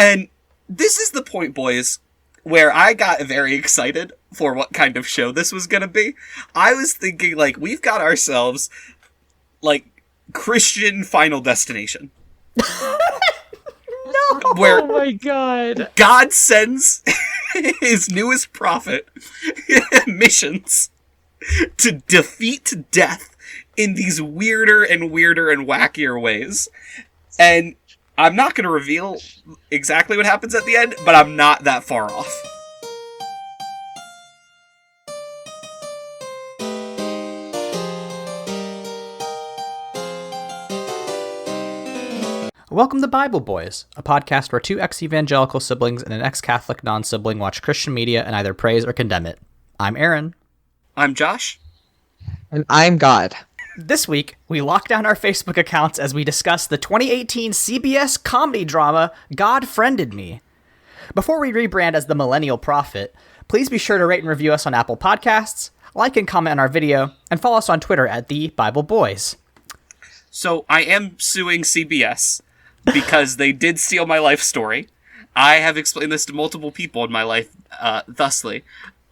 And this is the point, boys, where I got very excited for what kind of show this was going to be. I was thinking, like, we've got ourselves, like, Christian Final Destination. No! Where oh my god. God sends his newest prophet missions to defeat death in these weirder and weirder and wackier ways. And I'm not going to reveal exactly what happens at the end, but I'm not that far off. Welcome to Bible Boys, a podcast where two ex-evangelical siblings and an ex-Catholic non-sibling watch Christian media and either praise or condemn it. I'm Aaron. I'm Josh. And I'm God. This week, we lock down our Facebook accounts as we discuss the 2018 CBS comedy drama, God Friended Me. Before we rebrand as the Millennial Prophet, please be sure to rate and review us on Apple Podcasts, like and comment on our video, and follow us on Twitter at The Bible Boys. So I am suing CBS because they did steal my life story. I have explained this to multiple people in my life thusly.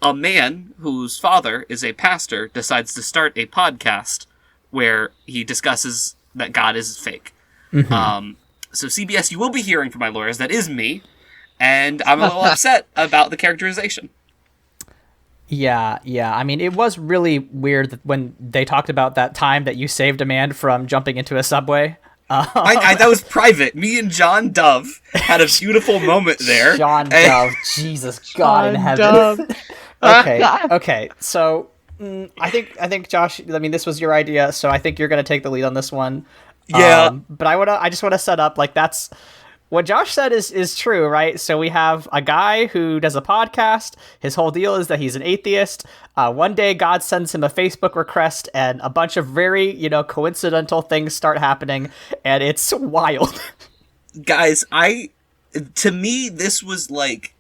A man whose father is a pastor decides to start a podcast where he discusses that God is fake. Mm-hmm. So CBS, you will be hearing from my lawyers. That is me. And I'm a little upset about the characterization. Yeah. I mean, it was really weird that when they talked about that time that you saved a man from jumping into a subway. That was private. Me and John Dove had a beautiful moment there. John Dove, Jesus God in heaven. Okay. So I think Josh. I mean, this was your idea, so I think you're going to take the lead on this one. Yeah. But I just want to set up like that's what Josh said is true, right? So we have a guy who does a podcast. His whole deal is that he's an atheist. One day God sends him a Facebook request and a bunch of very, coincidental things start happening, and it's wild. Guys, to me, this was like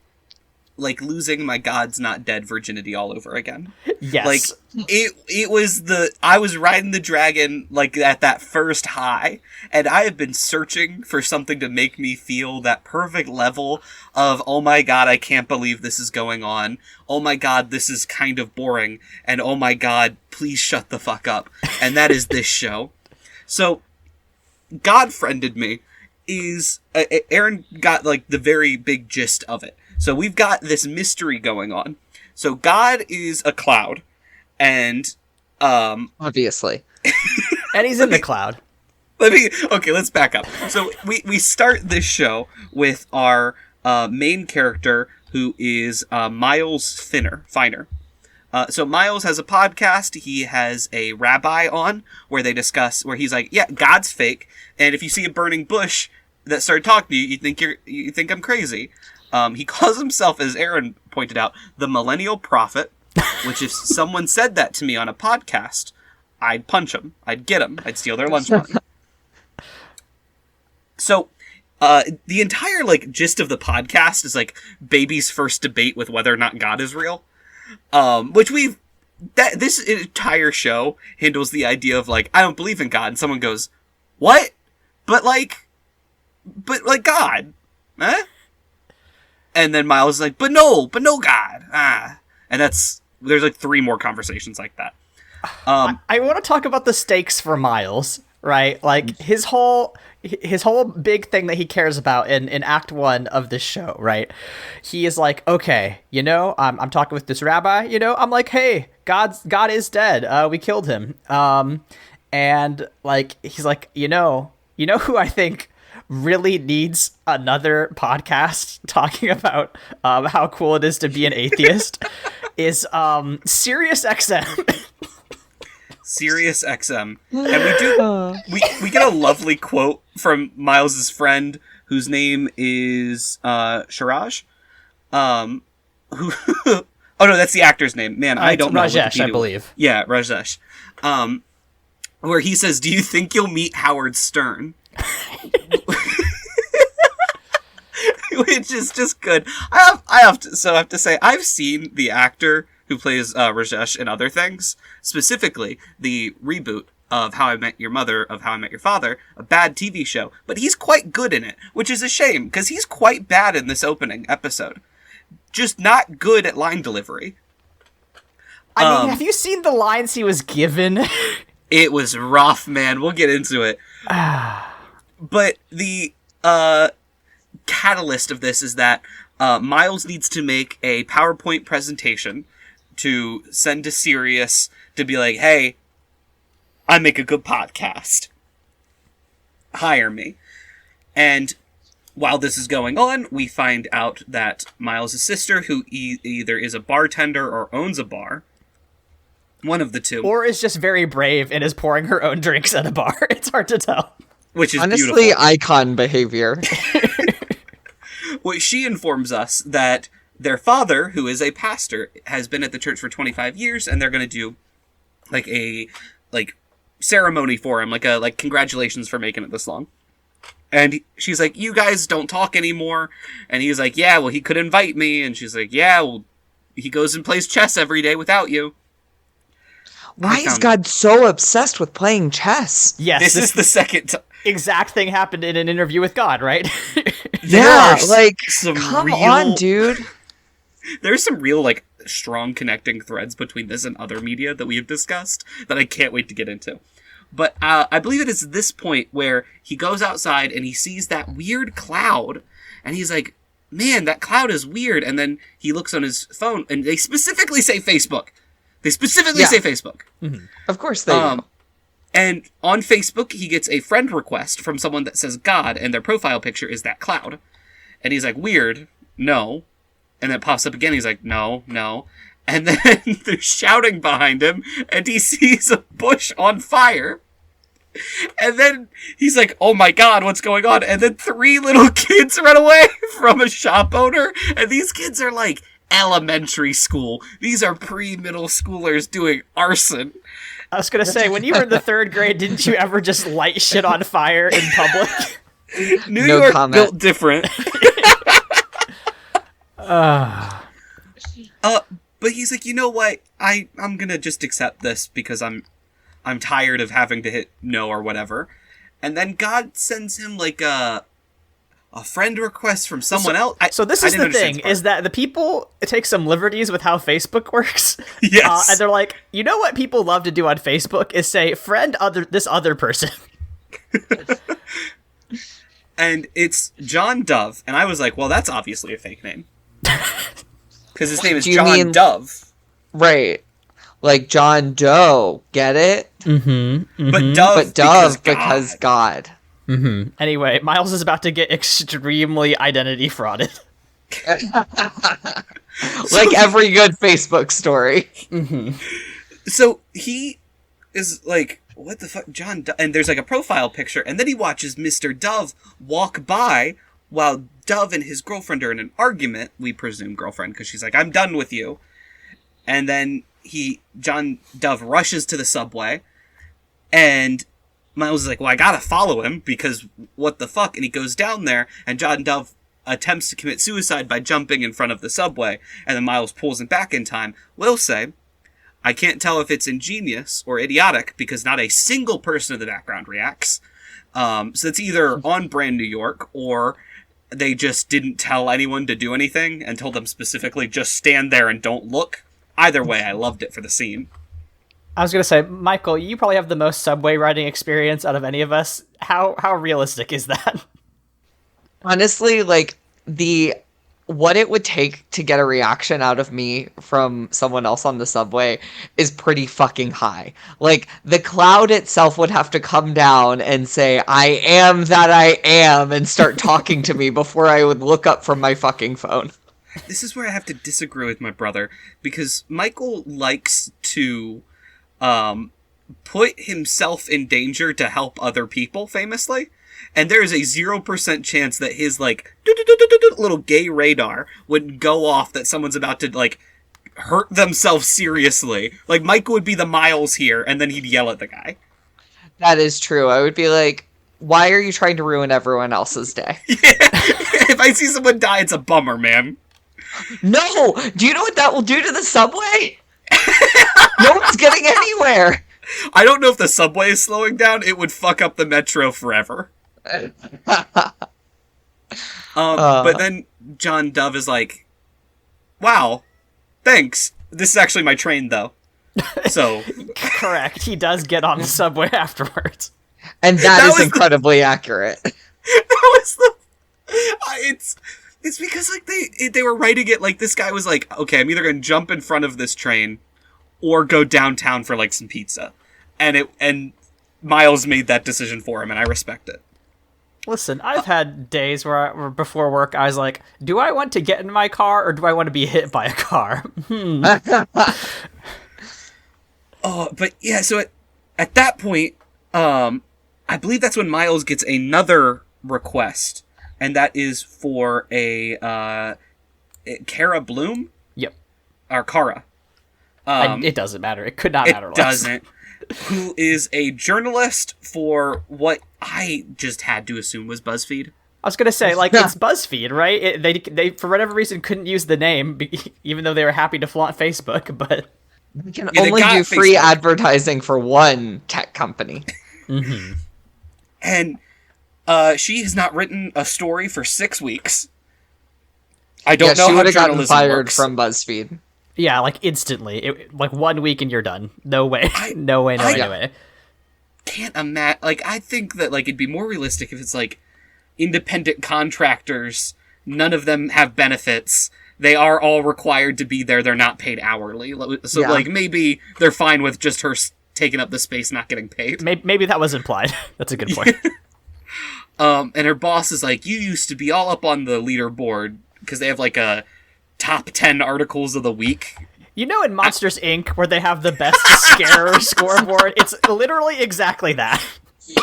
losing my God's not dead virginity all over again. Yes. Like, it was I was riding the dragon, like, at that first high, and I have been searching for something to make me feel that perfect level of, oh my God, I can't believe this is going on. Oh my God, this is kind of boring. And oh my God, please shut the fuck up. And that is this show. So, God Friended Me is, Aaron got, like, the very big gist of it. So we've got this mystery going on. So God is a cloud, and obviously, and he's in the cloud. Let's back up. So we start this show with our main character, who is Miles Finer. So Miles has a podcast. He has a rabbi on where he's like, yeah, God's fake, and if you see a burning bush that started talking to you, you think I'm crazy. He calls himself, as Aaron pointed out, the Millennial Prophet, which if someone said that to me on a podcast, I'd punch them. I'd get them. I'd steal their lunch money. So, the entire, gist of the podcast is, baby's first debate with whether or not God is real. Which this entire show handles the idea of, I don't believe in God, and someone goes, what? But God, eh? And then Miles is like, but no, God. And there's 3 more conversations like that. I want to talk about the stakes for Miles, right? Like his whole big thing that he cares about in Act 1 of this show, right? He is like, okay, I'm talking with this rabbi, I'm like, hey, God is dead. We killed him. And he's like, you know who I think really needs another podcast talking about how cool it is to be an atheist is Sirius XM. Sirius XM. And we get a lovely quote from Miles's friend, whose name is Shiraj. Oh no, that's the actor's name. Man, I don't know. Rajesh, I believe. Yeah, Rajesh. Where he says, "Do you think you'll meet Howard Stern?" Which is just good. I have to say, I've seen the actor who plays Rajesh in other things, specifically the reboot of How I Met Your Mother, of How I Met Your Father, a bad TV show, but he's quite good in it, which is a shame, because he's quite bad in this opening episode. Just not good at line delivery. I mean, have you seen the lines he was given? It was rough, man. We'll get into it. But the catalyst of this is that Miles needs to make a PowerPoint presentation to send to Sirius to be like, hey, I make a good podcast. Hire me. And while this is going on, we find out that Miles' sister, who either is a bartender or owns a bar, one of the two. Or is just very brave and is pouring her own drinks at a bar. It's hard to tell. Which is honestly beautiful. icon behavior. Well, she informs us that their father, who is a pastor, has been at the church for 25 years, and they're going to do a ceremony for him, like congratulations for making it this long. And she's like, you guys don't talk anymore. And he's like, yeah, well, he could invite me. And she's like, yeah, well, he goes and plays chess every day without you. Why is God so obsessed with playing chess? Yes, this is the second exact thing happened in an interview with God, right? Yeah, some come on, dude. There's some real, strong connecting threads between this and other media that we have discussed that I can't wait to get into. But I believe it is this point where he goes outside and he sees that weird cloud, and he's like, man, that cloud is weird. And then he looks on his phone, and they specifically say Facebook. They specifically say Facebook. Mm-hmm. Of course they do. And on Facebook, he gets a friend request from someone that says God, and their profile picture is that cloud. And he's like, weird, no. And then it pops up again, he's like, no. And then they're shouting behind him, and he sees a bush on fire. And then he's like, oh my God, what's going on? And then 3 little kids run away from a shop owner, and these kids are elementary school. These are pre-middle schoolers doing arson. I was going to say, when you were in the 3rd grade, didn't you ever just light shit on fire in public? New York built different. But he's like, you know what? I'm gonna just accept this because I'm tired of having to hit no or whatever. And then God sends him a friend request from someone else. So this is the thing, is that the people take some liberties with how Facebook works. Yes. And they're like, you know what people love to do on Facebook is say, friend this other person. And it's John Dove. And I was like, well, that's obviously a fake name. Because his name is John Dove. Right. Like John Doe. Get it? Mm-hmm. But Dove because God. Mm-hmm. Anyway, Miles is about to get extremely identity frauded. Like every good Facebook story. Mm-hmm. So he is like, what the fuck, John Dove? And there's a profile picture, and then he watches Mr. Dove walk by while Dove and his girlfriend are in an argument. We presume girlfriend, because she's like, I'm done with you. And then John Dove rushes to the subway, and Miles is like, well, I gotta follow him, because what the fuck? And he goes down there, and John Dove attempts to commit suicide by jumping in front of the subway, and then Miles pulls him back in time. Will say, I can't tell if it's ingenious or idiotic, because not a single person in the background reacts. So it's either on brand New York, or they just didn't tell anyone to do anything and told them specifically, just stand there and don't look. Either way, I loved it for the scene. I was going to say, Michael, you probably have the most subway riding experience out of any of us. How realistic is that? Honestly, what it would take to get a reaction out of me from someone else on the subway is pretty fucking high. The cloud itself would have to come down and say, I am that I am, and start talking to me before I would look up from my fucking phone. This is where I have to disagree with my brother, because Michael likes to put himself in danger to help other people, famously. And there is a 0% chance that his, little gay radar would go off that someone's about to, hurt themselves seriously. Michael would be the Miles here, and then he'd yell at the guy. That is true. I would be like, why are you trying to ruin everyone else's day? Yeah. If I see someone die, it's a bummer, man. No! Do you know what that will do to the subway? No one's getting anywhere! I don't know if the subway is slowing down. It would fuck up the metro forever. But then John Dove is like, wow, thanks. This is actually my train, though. So Correct. He does get on the subway afterwards. And that is incredibly accurate. That was the... It's because, like, they were writing it like this guy was like, okay, I'm either going to jump in front of this train or go downtown for, like, some pizza. And Miles made that decision for him, and I respect it. Listen, I've had days where before work I was like, do I want to get in my car or do I want to be hit by a car? But yeah, so at that point, I believe that's when Miles gets another request, and that is for a Cara Bloom? Yep. Or Cara. It doesn't matter. It could not matter less. It doesn't. Who is a journalist for what I just had to assume was Buzzfeed. I was gonna say, like, it's Buzzfeed, right? They for whatever reason couldn't use the name, even though they were happy to flaunt Facebook, but... We can only do free advertising for one tech company. Mm-hmm. And she has not written a story for 6 weeks. I don't know she how would have gotten journalism fired works. from BuzzFeed. Yeah, like, instantly. Like, 1 week and you're done. No way. No way. Can't imagine. Like, I think that, like, it'd be more realistic if it's, like, independent contractors. None of them have benefits. They are all required to be there. They're not paid hourly. So, like, maybe they're fine with just her taking up the space, not getting paid. Maybe that was implied. That's a good point. And her boss is like, you used to be all up on the leaderboard, because they have, like, a top 10 articles of the week. You know, in Monsters, Inc., where they have the best scare scoreboard, it's literally exactly that.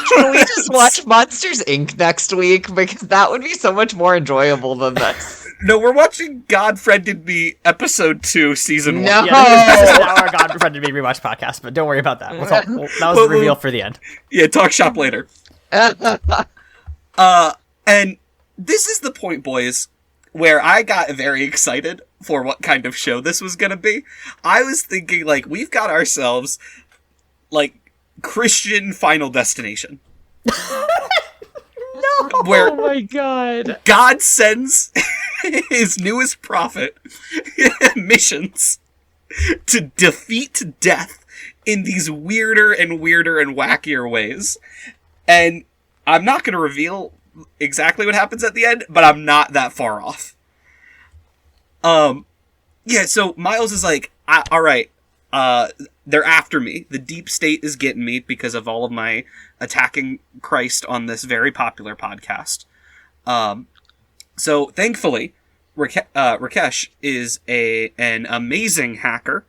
Can we just watch Monsters, Inc. next week? Because that would be so much more enjoyable than this. No, we're watching God Friended Me episode 2, season 1. No! Yeah, this is our God Friended Me rewatch podcast, but don't worry about that. That was the reveal for the end. Yeah, talk shop later. And this is the point, boys, where I got very excited for what kind of show this was going to be. I was thinking, like, we've got ourselves, like, Christian Final Destination. No! Where Oh my god. God sends his newest prophet missions to defeat death in these weirder and weirder and wackier ways. And I'm not going to reveal exactly what happens at the end, but I'm not that far off. Yeah, so Miles is like, all right, they're after me. The deep state is getting me because of all of my attacking Christ on this very popular podcast. So thankfully, Rakesh is an amazing hacker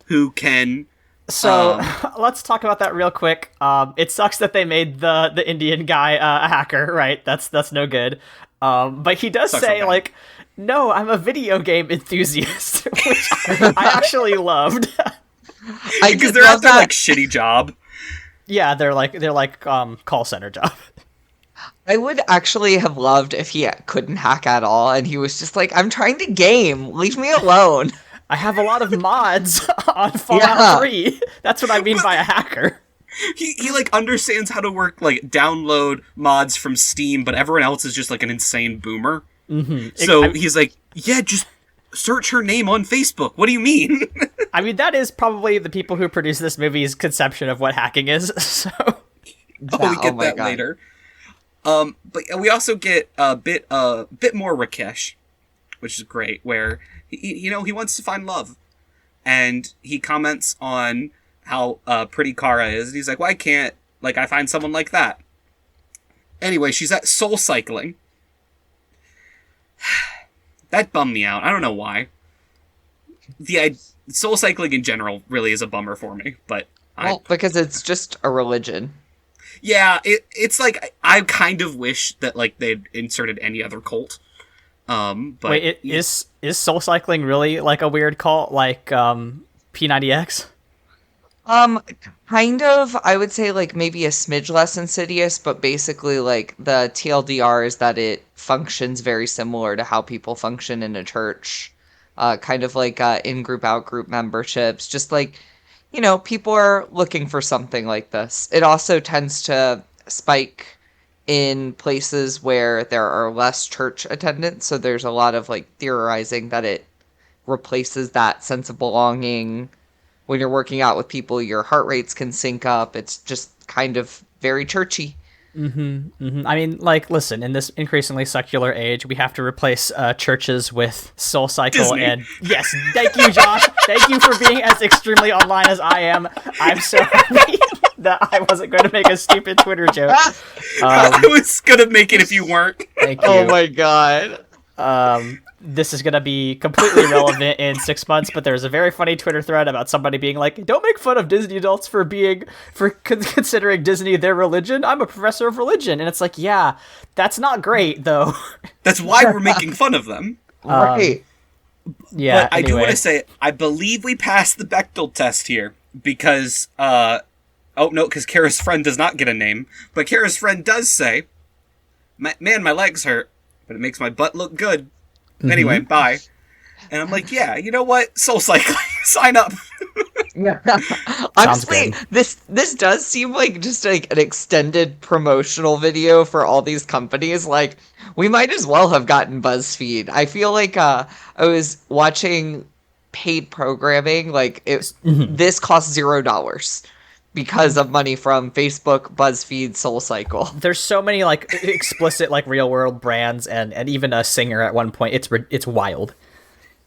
who can... So let's talk about that real quick. It sucks that they made the Indian guy a hacker, right? That's no good. But he does say, like, no, I'm a video game enthusiast, which I actually loved. Because they're at their, like, shitty job. Yeah, they're like call center job. I would actually have loved if he couldn't hack at all, and he was just like, I'm trying to game, leave me alone. I have a lot of mods on Fallout 3. That's what I mean by a hacker. He like understands how to work, like, download mods from Steam, but everyone else is just like an insane boomer. Mm-hmm. So he's like, yeah, just search her name on Facebook. What do you mean? I mean, that is probably the people who produce this movie's conception of what hacking is. So we get that later. But we also get a bit more Rakesh, which is great, where he wants to find love, and he comments on how pretty Kara is, and he's like, why can't, like, I find someone like that? Anyway, she's at Soul Cycling. That bummed me out. I don't know why. Soul Cycling in general really is a bummer for me, but... because it's just a religion. Yeah, it's like, I kind of wish that, like, they'd inserted any other cult. But wait, is Soul Cycling really, like, a weird cult, like, P90X? Kind of, I would say, like, maybe a smidge less insidious, but basically, like, the TLDR is that it functions very similar to how people function in a church. Kind of like in-group, out-group memberships. Just, like, people are looking for something like this. It also tends to spike in places where there are less church attendance, so there's a lot of like theorizing that it replaces that sense of belonging. When you're working out with people, your heart rates can sync up. It's just kind of very churchy. I mean, like, listen, in this increasingly secular age, we have to replace churches with Soul Cycle. Disney. And yes, thank you, Josh. Thank you for being as extremely online as I am. I'm so happy that I wasn't going to make a stupid Twitter joke. I was gonna make it if you weren't. Thank you. Oh my god. This is going to be completely irrelevant in 6 months, but there's a very funny Twitter thread about somebody being like, don't make fun of Disney adults for considering Disney their religion. I'm a professor of religion. And it's like, yeah, that's not great, though. That's why we're making fun of them. Right. Yeah, But I do anyway. want to say, I believe we passed the Bechdel test here, because, oh no, because Kara's friend does not get a name, but Kara's friend does say, man, my legs hurt, but it makes my butt look good. Anyway, bye. And I'm like, yeah, you know what? Soul Cycling, sign up. Honestly, good. this does seem like just like an extended promotional video for all these companies. Like, we might as well have gotten BuzzFeed. I feel like I was watching paid programming. Like, this costs $0 because of money from Facebook, BuzzFeed, SoulCycle. There's so many like explicit like real world brands and even a singer at one point. It's wild.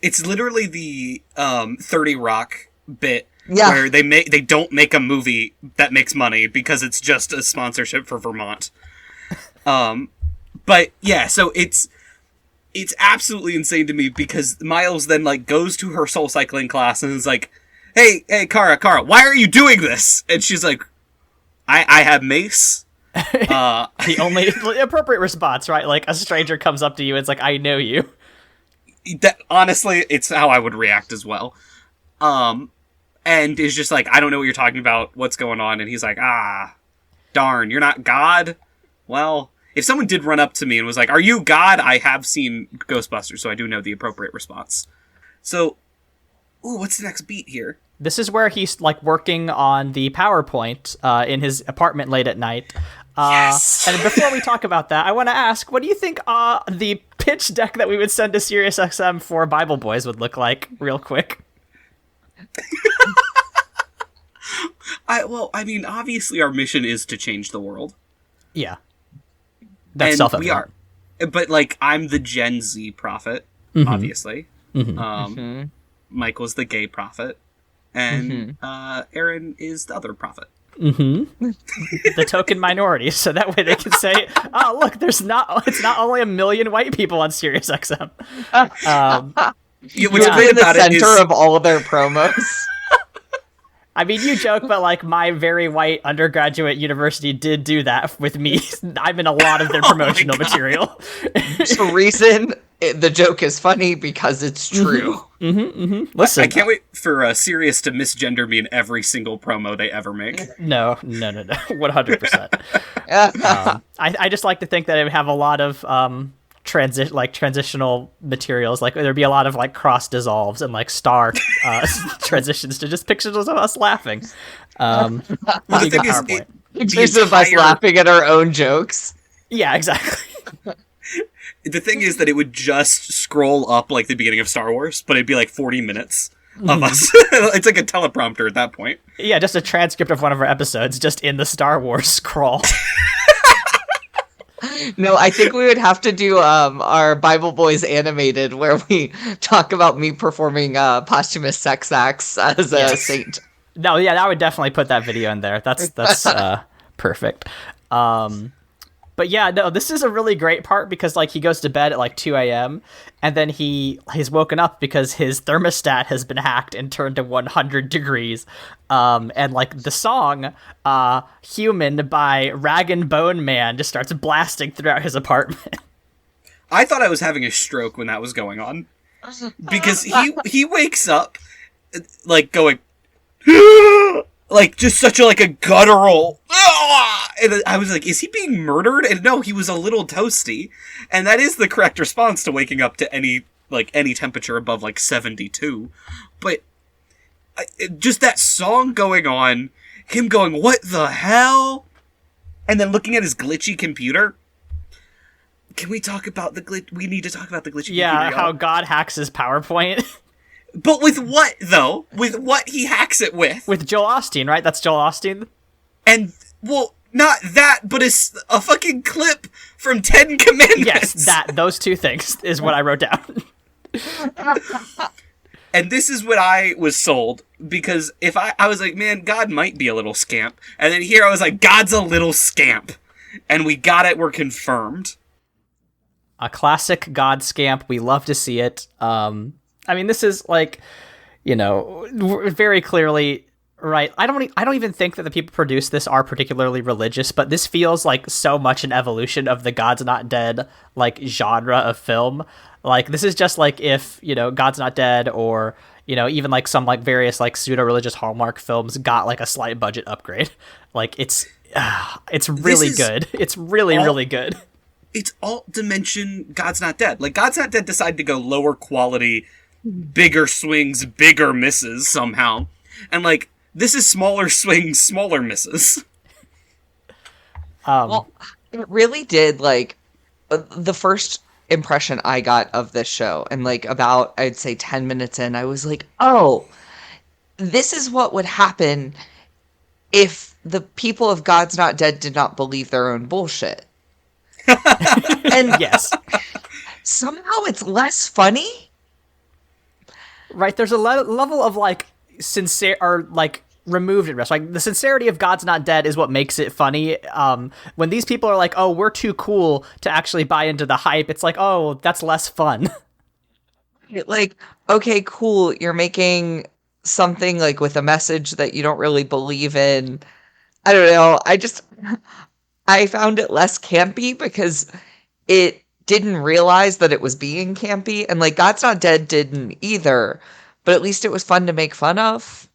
It's literally the 30 Rock bit Yeah. where they don't make a movie that makes money because it's just a sponsorship for Vermont. But yeah, so it's absolutely insane to me because Miles then like goes to her soul cycling class and is like, Hey, Kara, why are you doing this? And she's like, I have mace. The only appropriate response, right? Like a stranger comes up to you and it's like, I know you. That, honestly, it's how I would react as well. And is just like, I don't know what you're talking about. What's going on? And he's like, darn, you're not God? Well, if someone did run up to me and was like, are you God? I have seen Ghostbusters, so I do know the appropriate response. So, what's the next beat here? This is where he's like working on the PowerPoint in his apartment late at night. Yes! And before we talk about that, I want to ask, what do you think the pitch deck that we would send to SiriusXM for Bible Boys would look like, real quick? I mean, obviously our mission is to change the world. Yeah. That's And self-evident. we are. But, like, I'm the Gen Z prophet, obviously. Michael's the gay prophet. And Aaron is the other prophet. The token minority, so that way they can say, oh, look, it's not only 1 million white people on SiriusXM. What's You're great in the about it is... center of all of their promos. I mean, you joke, but like my very white undergraduate university did do that with me. I'm in a lot of their promotional material. The reason the joke is funny because it's true. Listen, I can't wait for Sirius to misgender me in every single promo they ever make. No, 100%. I just like to think that it would have a lot of transitional materials. Like there'd be a lot of like cross dissolves and like star transitions to just pictures of us laughing. The thing is, Pictures of us laughing at our own jokes. Yeah, exactly. the thing is that it would just scroll up like the beginning of Star Wars, but it'd be like 40 minutes of us. It's like a teleprompter at that point. Yeah, just a transcript of one of our episodes just in the Star Wars scroll. No, I think we would have to do our Bible Boys animated where we talk about me performing posthumous sex acts as a saint. No, yeah, I would definitely put that video in there. That's perfect. But yeah, no, this is a really great part because like he goes to bed at like 2 a.m. and then he's woken up because his thermostat has been hacked and turned to 100 degrees. And like the song Human by Rag and Bone Man just starts blasting throughout his apartment. I thought I was having a stroke when that was going on. Because he wakes up like going like just such a like a guttural and I was like, is he being murdered? And no, he was a little toasty. And that is the correct response to waking up to any temperature above like 72. But just that song going on, him going, what the hell? And then looking at his glitchy computer. Can we talk about the glitch? We need to talk about the glitchy computer. Yeah, how God hacks his PowerPoint. But with what, though? With what he hacks it with? With Joel Osteen, right? That's Joel Osteen? And, well, not that, but a fucking clip from 10 Commandments. Yes, those two things is what I wrote down. And this is what I was sold, because if I was like, man, God might be a little scamp. And then here I was like, God's a little scamp. And we got it, we're confirmed. A classic God scamp. We love to see it. I mean, this is like, very clearly, right. I don't even think that the people who produce this are particularly religious, but this feels like so much an evolution of the God's Not Dead, like, genre of film. Like, this is just like if, God's Not Dead or, even like some like various like pseudo-religious Hallmark films got like a slight budget upgrade. Like, it's really good. It's really good. It's alt dimension God's Not Dead. Like, God's Not Dead decided to go lower quality, bigger swings, bigger misses somehow. And, like, this is smaller swings, smaller misses. Well, it really did, like, the first impression I got of this show, and, like, about, I'd say 10 minutes in, I was like, oh, this is what would happen if the people of God's Not Dead did not believe their own bullshit. And yes. Somehow it's less funny. Right, there's a level of, like, sincere, or, like, removed interest. Like, the sincerity of God's Not Dead is what makes it funny. When these people are like, oh, we're too cool to actually buy into the hype, it's like, oh, that's less fun. Like, okay, cool, you're making something, like, with a message that you don't really believe in. I don't know, I found it less campy because it didn't realize that it was being campy, and like God's Not Dead didn't either, but at least it was fun to make fun of.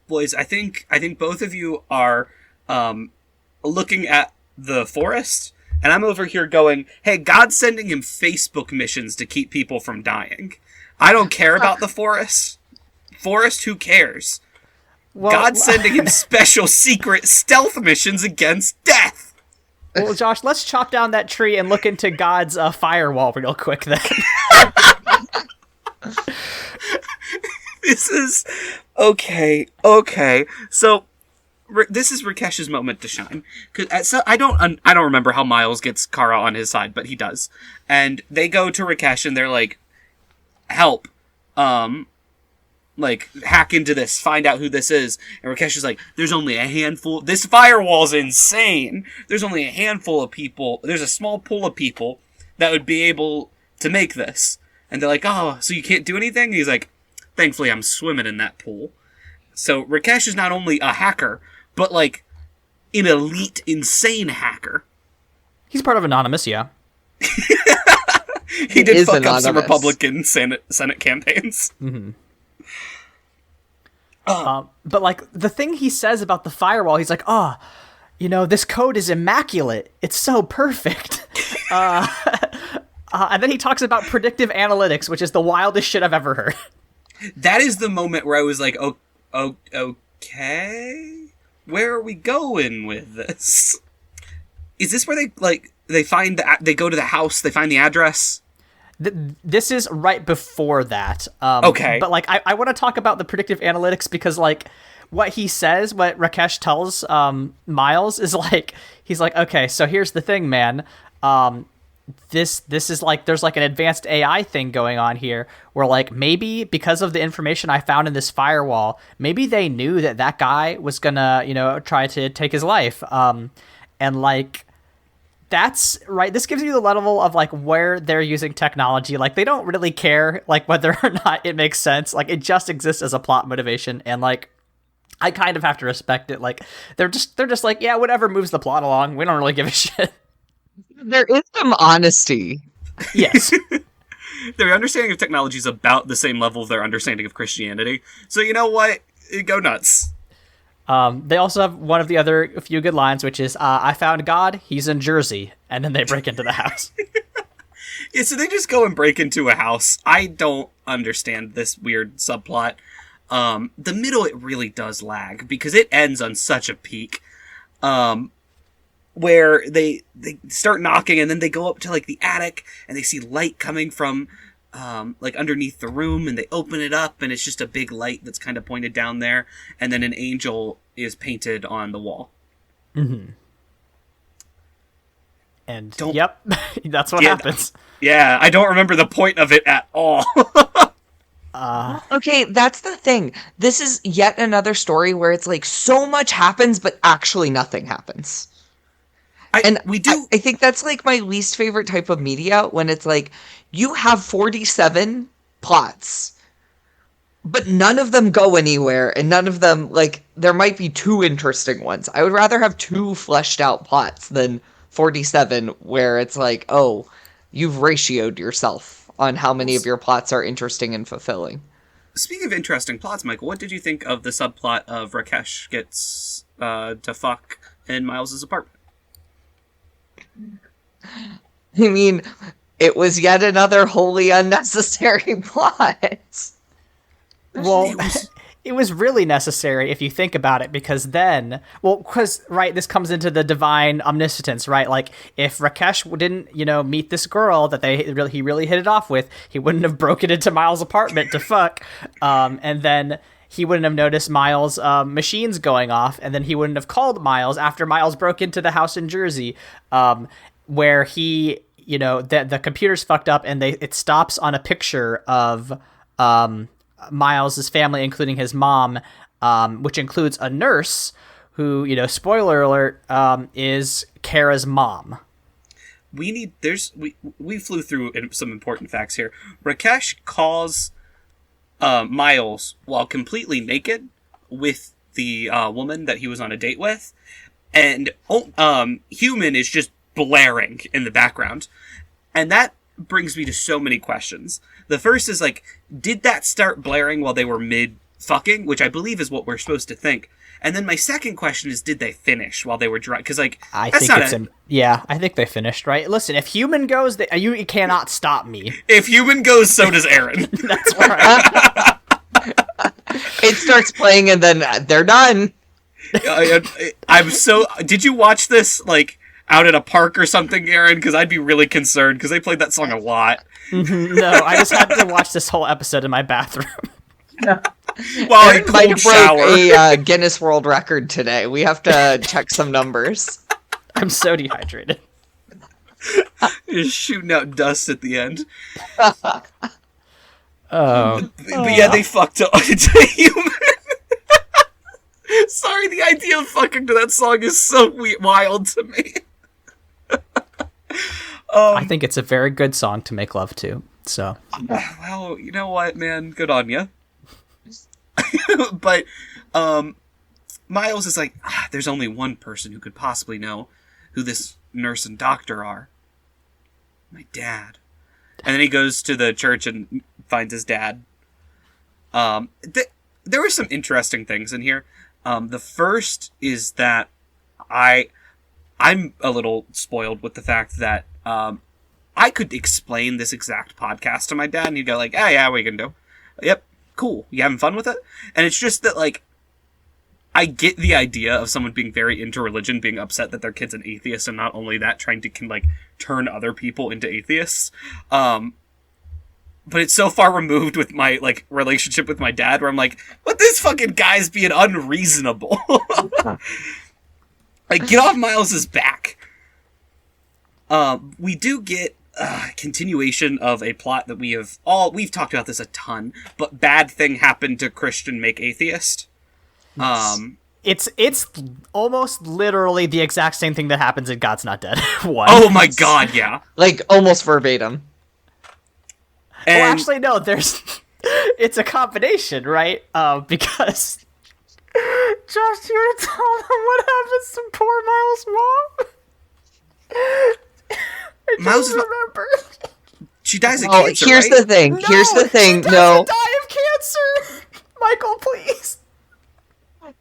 Boys, I think both of you are looking at the forest, and I'm over here going, hey, God's sending him Facebook missions to keep people from dying. I don't care about the forest. Forest, who cares? Well, God's sending him special secret stealth missions against death. Well, Josh, let's chop down that tree and look into God's firewall real quick then. This is... Okay. So, this is Rakesh's moment to shine. So, I don't remember how Miles gets Kara on his side, but he does. And they go to Rakesh and they're like, help. Like, hack into this, find out who this is. And Rakesh is like, there's only a handful. This firewall's insane. There's only a handful of people. There's a small pool of people that would be able to make this. And they're like, oh, so you can't do anything? And he's like, thankfully I'm swimming in that pool. So Rakesh is not only a hacker, but like an elite, insane hacker. He's part of Anonymous, yeah. He did fuck up some Republican Senate campaigns. Mm-hmm. But like the thing he says about the firewall, he's like, this code is immaculate. It's so perfect. And then he talks about predictive analytics, which is the wildest shit I've ever heard. That is the moment where I was like, okay, where are we going with this? Is this where they find they go to the house, they find the address? This is right before that. Okay. But, like, I want to talk about the predictive analytics because, like, what he says, what Rakesh tells Miles is, like, he's like, okay, so here's the thing, man. This is, like, there's, like, an advanced AI thing going on here where, like, maybe because of the information I found in this firewall, maybe they knew that guy was gonna, try to take his life. And, like... That's right. This gives you the level of like where they're using technology. Like they don't really care like whether or not it makes sense. Like it just exists as a plot motivation, and like I kind of have to respect it. Like they're just like, yeah, whatever moves the plot along. We don't really give a shit. There is some honesty. Yes. Their understanding of technology is about the same level of their understanding of Christianity. So you know what? Go nuts. They also have one of the other few good lines, which is, I found God, he's in Jersey. And then they break into the house. Yeah, so they just go and break into a house. I don't understand this weird subplot. The middle, it really does lag because it ends on such a peak. Where they start knocking and then they go up to like the attic and they see light coming from like underneath the room, and they open it up and it's just a big light that's kind of pointed down there, and then an angel is painted on the wall. Mm-hmm. And yep, that's what happens. Yeah, I don't remember the point of it at all. Okay, that's the thing. This is yet another story where it's like so much happens, but actually nothing happens. I think that's like my least favorite type of media, when it's like you have 47 plots, but none of them go anywhere, and none of them, like, there might be 2 interesting ones. I would rather have 2 fleshed out plots than 47 where it's like, oh, you've ratioed yourself on how many of your plots are interesting and fulfilling. Speaking of interesting plots, Michael, what did you think of the subplot of Rakesh gets to fuck in Miles's apartment? I mean, it was yet another wholly unnecessary plot. Well, it was really necessary if you think about it, because then, right, this comes into the divine omniscience, right? Like, if Rakesh didn't, meet this girl that he really hit it off with, he wouldn't have broken into Miles' apartment to fuck, and then he wouldn't have noticed Miles' machines going off, and then he wouldn't have called Miles after Miles broke into the house in Jersey, where he, the computer's fucked up, and it stops on a picture of Miles's family, including his mom, which includes a nurse who, spoiler alert, is Kara's mom. We flew through some important facts here. Rakesh calls Miles while completely naked with the woman that he was on a date with, and Human is just blaring in the background, and that brings me to so many questions. The first is, like, did that start blaring while they were mid fucking, which I believe is what we're supposed to think? And then my second question is, did they finish while they were drunk? Because, like, I think they finished, right? Listen, if Human goes, you cannot stop me. If Human goes, so does Aaron. That's right. It starts playing and then they're done. Did you watch this, like, out at a park or something, Aaron? Because I'd be really concerned, because they played that song a lot. Mm-hmm. No, I just had to watch this whole episode in my bathroom. While I cold shower. Broke a Guinness World Record today. We have to check some numbers. I'm so dehydrated. Just shooting out dust at the end. Oh. But yeah, they fucked up into Human. Sorry, the idea of fucking to that song is so wild to me. I think it's a very good song to make love to. So, well, you know what, man? Good on you. But Miles is like, there's only one person who could possibly know who this nurse and doctor are. My dad. And then he goes to the church and finds his dad. There were some interesting things in here. The first is that I'm a little spoiled with the fact that I could explain this exact podcast to my dad, and he'd go like, "Oh yeah, we can do. Yep, cool. You having fun with it?" And it's just that, like, I get the idea of someone being very into religion being upset that their kid's an atheist, and not only that, trying to turn other people into atheists. But it's so far removed with my, like, relationship with my dad where I'm like, what, this fucking guy's being unreasonable. Like, get off Miles's back. We do get continuation of a plot that we've talked about this a ton, but bad thing happened to Christian make atheist. It's almost literally the exact same thing that happens in God's Not Dead 1. Oh my god, yeah. Like, almost verbatim. Well, actually, no, it's a combination, right? Because Josh, you want to tell them what happens to poor Miles' mom? I don't remember. She dies of cancer, here's right? the thing. No, here's the thing. She doesn't die of cancer. Michael, please.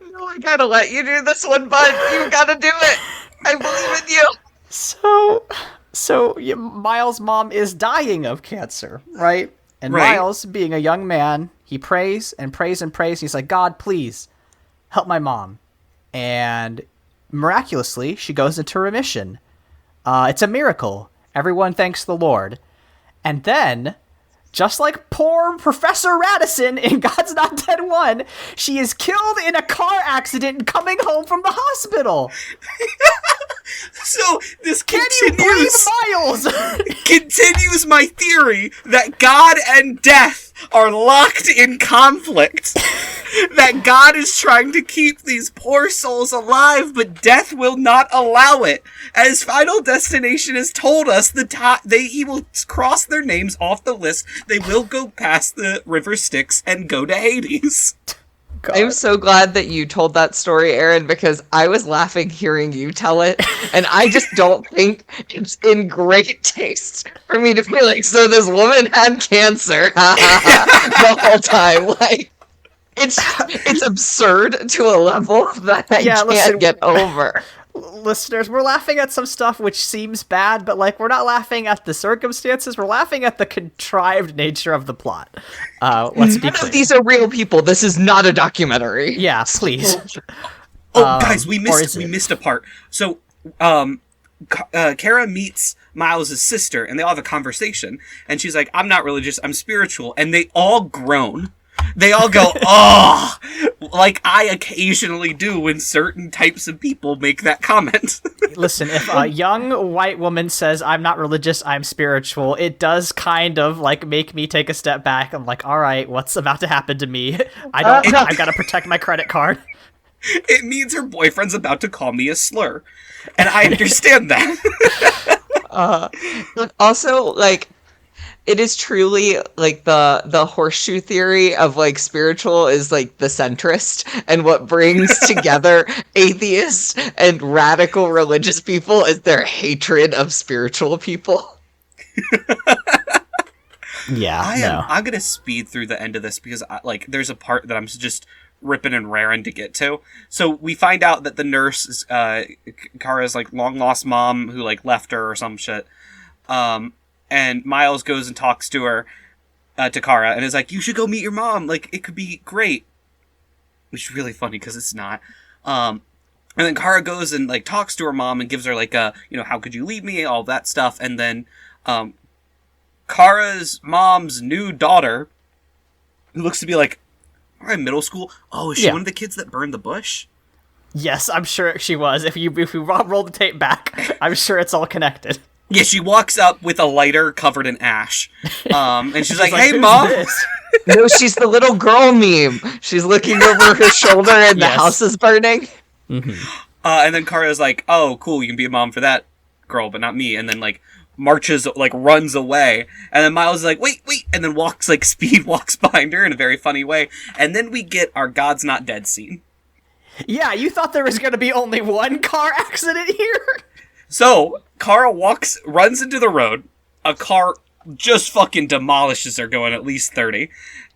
No, I gotta let you do this one, bud. You gotta do it. I believe in you. So Miles' mom is dying of cancer, right? And right. Miles, being a young man, He prays and prays and prays. He's like, God, please help my mom. And miraculously, she goes into remission. It's a miracle. Everyone thanks the Lord. And then, just like poor Professor Radisson in God's Not Dead 1, she is killed in a car accident coming home from the hospital. So this Can you breathe, Miles? continues my theory that God and death are locked in conflict. That God is trying to keep these poor souls alive, but death will not allow it. As Final Destination has told us, he will cross their names off the list. They will go past the River Styx and go to Hades. God. I'm so glad that you told that story, Aaron, because I was laughing hearing you tell it, and I just don't think it's in great taste for me to be like, so this woman had cancer the whole time. Like, it's absurd to a level that I can't get over. Listeners, we're laughing at some stuff which seems bad, but like we're not laughing at the circumstances. We're laughing at the contrived nature of the plot. Let's be clear. These are real people. This is not a documentary. Yeah, please. Guys, we missed a part. So, Kara meets Miles' sister, and they all have a conversation. And she's like, "I'm not religious. I'm spiritual." And they all groan. They all go, "Oh," like I occasionally do when certain types of people make that comment. Listen, if a young white woman says, "I'm not religious, I'm spiritual," it does kind of like make me take a step back. I'm like, all right, what's about to happen to me? I've got to protect my credit card. It means her boyfriend's about to call me a slur. And I understand that. Also, like, it is truly like the horseshoe theory of like spiritual is like the centrist, and what brings together atheists and radical religious people is their hatred of spiritual people. Yeah, I'm gonna speed through the end of this because there's a part that I'm just ripping and raring to get to. So we find out that the nurse is Kara's like long lost mom who like left her or some shit. And Miles goes and talks to her, to Kara, and is like, "You should go meet your mom. Like, it could be great." Which is really funny because it's not. And then Kara goes and like talks to her mom and gives her like how could you leave me? All that stuff. And then Kara's mom's new daughter, who looks to be like, we're in middle school. Oh, is she one of the kids that burned the bush? Yes, I'm sure she was. If we roll the tape back, I'm sure it's all connected. Yeah, she walks up with a lighter covered in ash. And she's like, "Hey, Mom!" No, she's the little girl meme. She's looking over her shoulder and the house is burning. Mm-hmm. And then Kara's like, "Oh, cool, you can be a mom for that girl, but not me." And then, like, runs away. And then Miles is like, wait, and then walks behind her in a very funny way. And then we get our God's Not Dead scene. Yeah, you thought there was going to be only one car accident here? So, Kara runs into the road. A car just fucking demolishes her, going at least 30.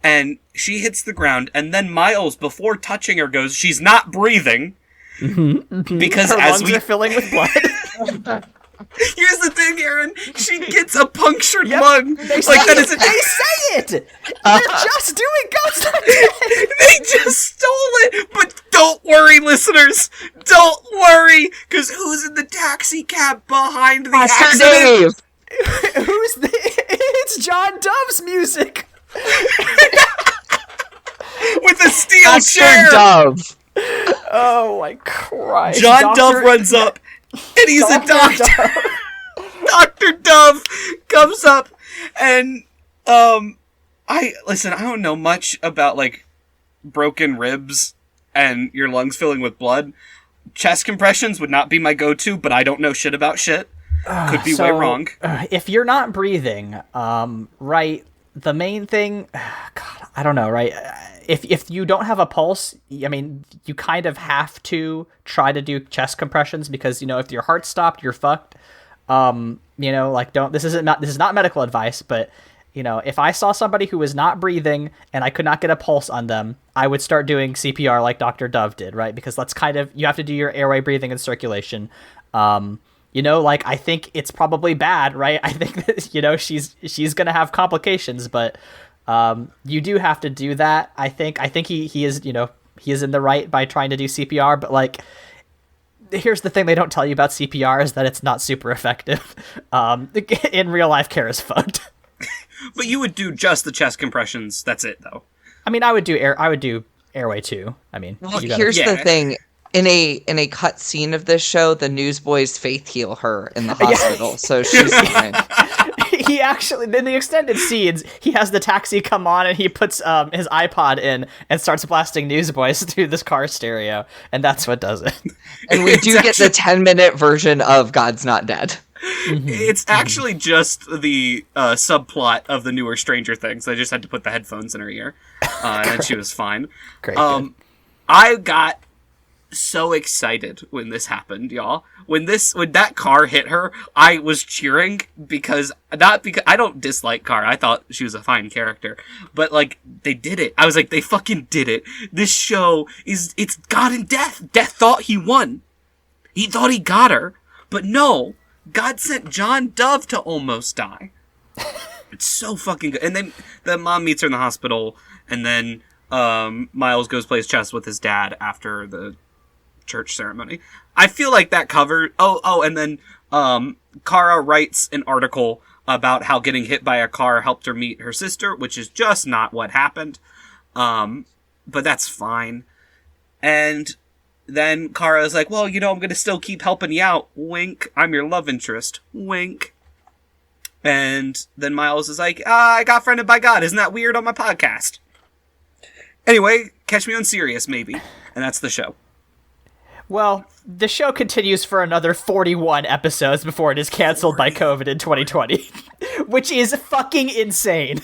And she hits the ground. And then Miles, before touching her, goes, "She's not breathing." Mm-hmm. Because her lungs are filling with blood. Here's the thing, Aaron. She gets a punctured lung. They say it! They're just doing Ghost Not Dead! They just stole it! But don't worry, listeners. Don't worry. Because who's in the taxi cab behind the accident? It's John Dove's music! With a steel chair! Dove. Oh my Christ. John Dove runs up. And he's a doctor. Dr. Dove comes up and I don't know much about like broken ribs and your lungs filling with blood. Chest compressions would not be my go-to, but I don't know shit about shit. Could be way wrong. If you're not breathing, right, the main thing, God, I don't know, right? If you don't have a pulse, I mean, you kind of have to try to do chest compressions because, if your heart stopped, you're fucked. This is not medical advice, but, if I saw somebody who was not breathing and I could not get a pulse on them, I would start doing CPR like Dr. Dove did, right? Because that's you have to do your airway breathing and circulation. I think it's probably bad, right? I think that, she's going to have complications, but You do have to do that. I think he is, he is in the right by trying to do CPR, but like, here's the thing they don't tell you about CPR is that it's not super effective. In real life, care is fucked. But you would do just the chest compressions. That's it, though. I mean, I would do airway too. I mean, well, here's the thing. In a cut scene of this show, the newsboys faith heal her in the hospital, so she's fine. He actually, in the extended scenes, he has the taxi come on and he puts his iPod in and starts blasting Newsboys through this car stereo, and that's what does it. And we do get the 10-minute version of God's Not Dead. It's actually just the subplot of the newer Stranger Things. They just had to put the headphones in her ear, and she was fine. Great. I got so excited when this happened, y'all. When that car hit her, I was cheering because I don't dislike Car. I thought she was a fine character, but like they did it. I was like, they fucking did it. This show it's God and Death. Death thought he won. He thought he got her, but no. God sent John Dove to almost die. It's so fucking good. And then the mom meets her in the hospital, and then Miles goes plays chess with his dad after the church ceremony. I feel like that covered. And then Kara writes an article about how getting hit by a car helped her meet her sister, which is just not what happened. But that's fine. And then Kara's like, well, I'm going to still keep helping you out. Wink. I'm your love interest. Wink. And then Miles is like, I got friended by God. Isn't that weird on my podcast? Anyway, catch me on Sirius, maybe. And that's the show. Well, the show continues for another 41 episodes before it is canceled by COVID in 2020, which is fucking insane.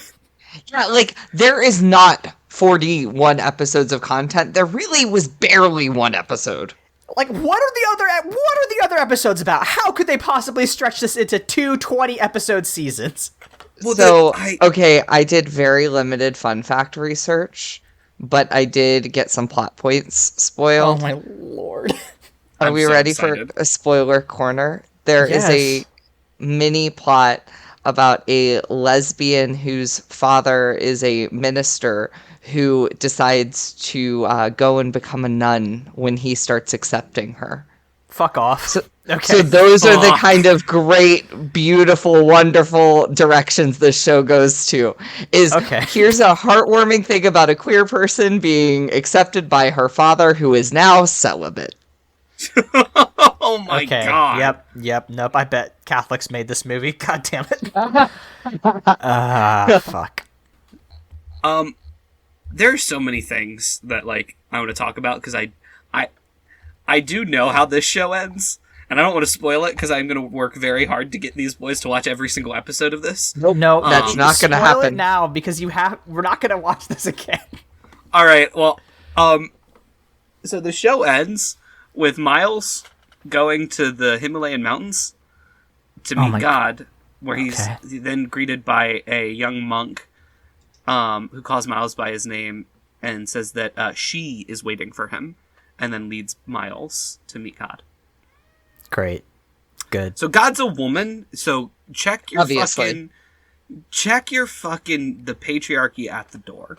Yeah, like, there is not 41 episodes of content. There really was barely one episode. Like, what are the other episodes about? How could they possibly stretch this into two 20-episode seasons? Well, so, I did very limited fun fact research, but I did get some plot points spoiled. Oh my lord. Are we ready for a spoiler corner? There is a mini plot about a lesbian whose father is a minister who decides to go and become a nun when he starts accepting her. Fuck off. So those are the kind of great, beautiful, wonderful directions this show goes to. Here's a heartwarming thing about a queer person being accepted by her father who is now celibate. Oh my god. Yep. Nope, I bet Catholics made this movie. God damn it. Fuck. There's so many things that like I want to talk about because I do know how this show ends, and I don't want to spoil it because I'm going to work very hard to get these boys to watch every single episode of this. No, that's not going to happen. Spoil it now because we're not going to watch this again. All right. Well, so the show ends with Miles going to the Himalayan mountains to meet God, where he's then greeted by a young monk who calls Miles by his name and says that she is waiting for him, and then leads Miles to meet God. Great. Good. So God's a woman, so check your the patriarchy at the door.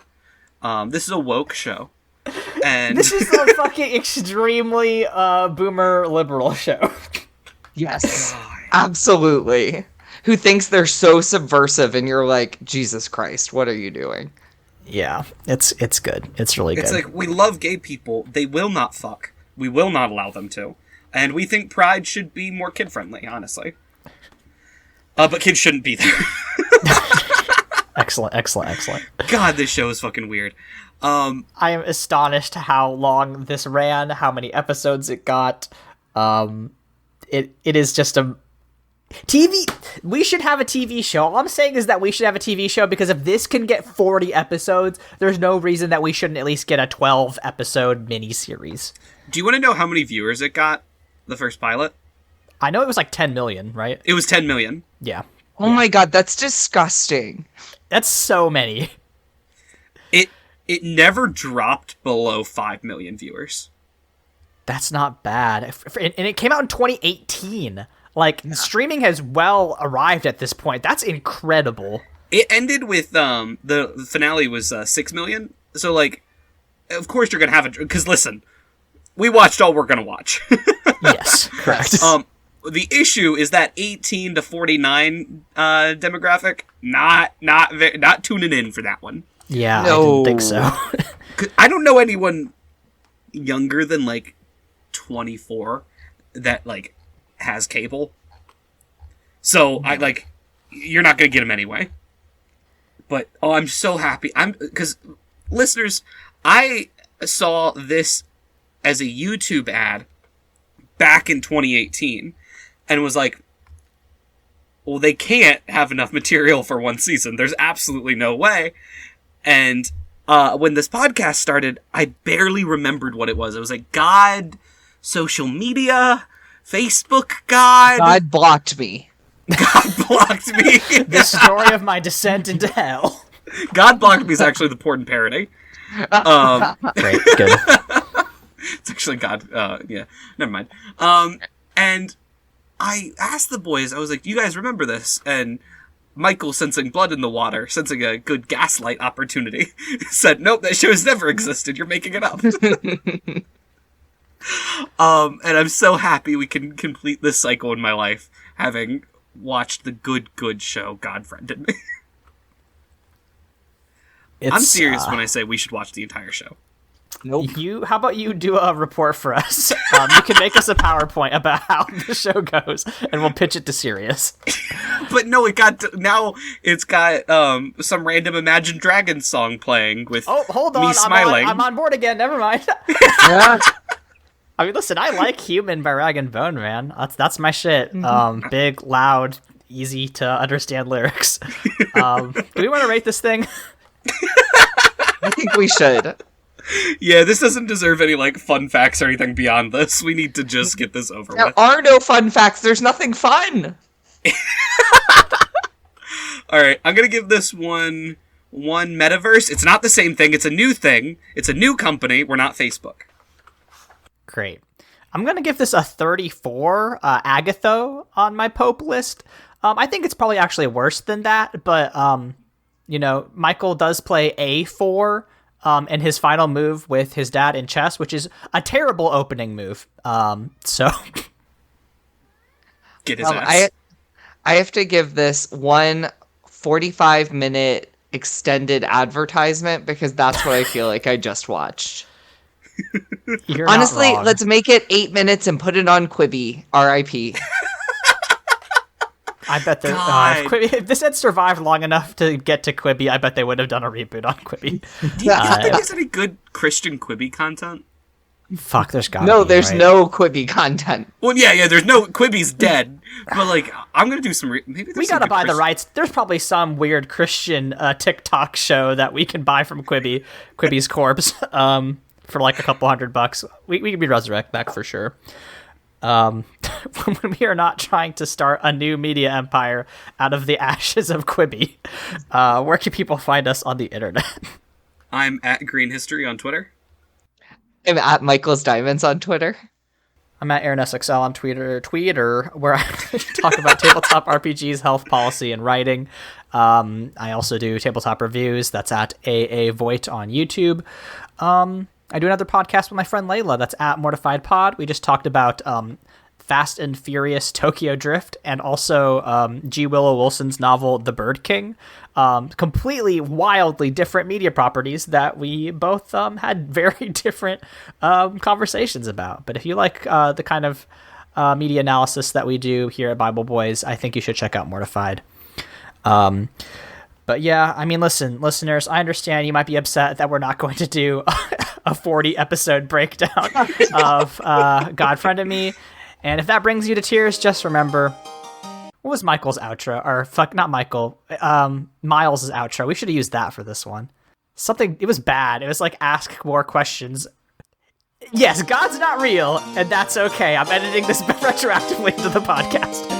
This is a woke show. And this is a fucking extremely boomer liberal show. Yes. Absolutely. Who thinks they're so subversive and you're like, Jesus Christ, what are you doing? Yeah, it's good. It's really good. It's like, we love gay people. They will not fuck. We will not allow them to. And we think Pride should be more kid-friendly, honestly. But kids shouldn't be there. Excellent. God, this show is fucking weird. I am astonished how long this ran, how many episodes it got. It is just a... TV, we should have a TV show. All I'm saying is that we should have a TV show because if this can get 40 episodes, there's no reason that we shouldn't at least get a 12-episode miniseries. Do you want to know how many viewers it got, the first pilot? I know it was like 10 million, right? It was 10 million. Yeah. Oh my god, that's disgusting. That's so many. It never dropped below 5 million viewers. That's not bad. And it came out in 2018. Like, streaming has well arrived at this point. That's incredible. it ended with the finale was 6 million. So like, of course you're gonna have it because listen, we watched all we're gonna watch. Yes, correct. The issue is that 18 to 49 demographic not tuning in for that one. Yeah, No. I didn't think so. I don't know anyone younger than like 24 that like has cable. So I like you're not gonna get them anyway. But I'm so happy. Because listeners, I saw this as a YouTube ad back in 2018 and was like, well, they can't have enough material for one season. There's absolutely no way. And when this podcast started, I barely remembered what it was. It was like God, social media, Facebook God. God blocked me. God blocked me. The story of my descent into hell. God blocked me is actually the porn parody. Great, good. It's actually God. Yeah, never mind. And I asked the boys, I was like, do you guys remember this? And Michael, sensing blood in the water, sensing a good gaslight opportunity, said, nope, that show has never existed. You're making it up. And I'm so happy we can complete this cycle in my life, having watched the good show God friended me. I'm serious when I say we should watch the entire show. Nope. How about you do a report for us? You can make us a PowerPoint about how the show goes, and we'll pitch it to Sirius. But no, now it's got some random Imagine Dragons song playing with Hold on, me smiling. I'm on board again. Never mind. Yeah. I mean, listen, I like Human by Rag and Bone, man. That's my shit. Big, loud, easy to understand lyrics. Do we want to rate this thing? I think we should. Yeah, this doesn't deserve any like fun facts or anything beyond this. We need to just get this over There with. are no fun facts. There's nothing fun. All right, I'm gonna give this one metaverse. It's not the same thing. It's a new thing. It's a new company. We're not Facebook. Great. I'm going to give this a 34 Agatho on my Pope list. I think it's probably actually worse than that, but, Michael does play A4 in his final move with his dad in chess, which is a terrible opening move. So... Get his ass. I have to give this one 45-minute extended advertisement because that's what I feel like I just watched. You're not Honestly, wrong. let's make it 8 minutes and put it on Quibi. R.I.P. I bet that if this had survived long enough to get to Quibi, I bet they would have done a reboot on Quibi. Do you think there's any good Christian Quibi content? Fuck, there's gotta No, be, there's right? no Quibi content. Well, yeah, there's no Quibi's dead. But like, I'm gonna do some. Maybe there's We some gotta good buy the Christian- rights. There's probably some weird Christian TikTok show that we can buy from Quibi's corpse, for like a couple $100. We can resurrect that for sure. When we are not trying to start a new media empire out of the ashes of Quibi, where can people find us on the internet? I'm at Green History on Twitter. I'm at Michael's Diamonds on Twitter. I'm at AaronSXL on Twitter, where I talk about tabletop RPGs, health policy, and writing. I also do tabletop reviews. That's at AA Voigt on YouTube. I do another podcast with my friend Layla. That's at Mortified Pod. We just talked about Fast and Furious Tokyo Drift and also G. Willow Wilson's novel The Bird King. Completely wildly different media properties that we both had very different conversations about. But if you like the kind of media analysis that we do here at Bible Boys, I think you should check out Mortified. But yeah, I mean, listen, listeners, I understand you might be upset that we're not going to do a 40-episode breakdown of God Friended Me. And if that brings you to tears, just remember, what was Michael's outro? Or fuck, not Michael, Miles' outro. We should have used that for this one. It was bad. It was like, ask more questions. Yes, God's not real, and that's okay. I'm editing this retroactively into the podcast.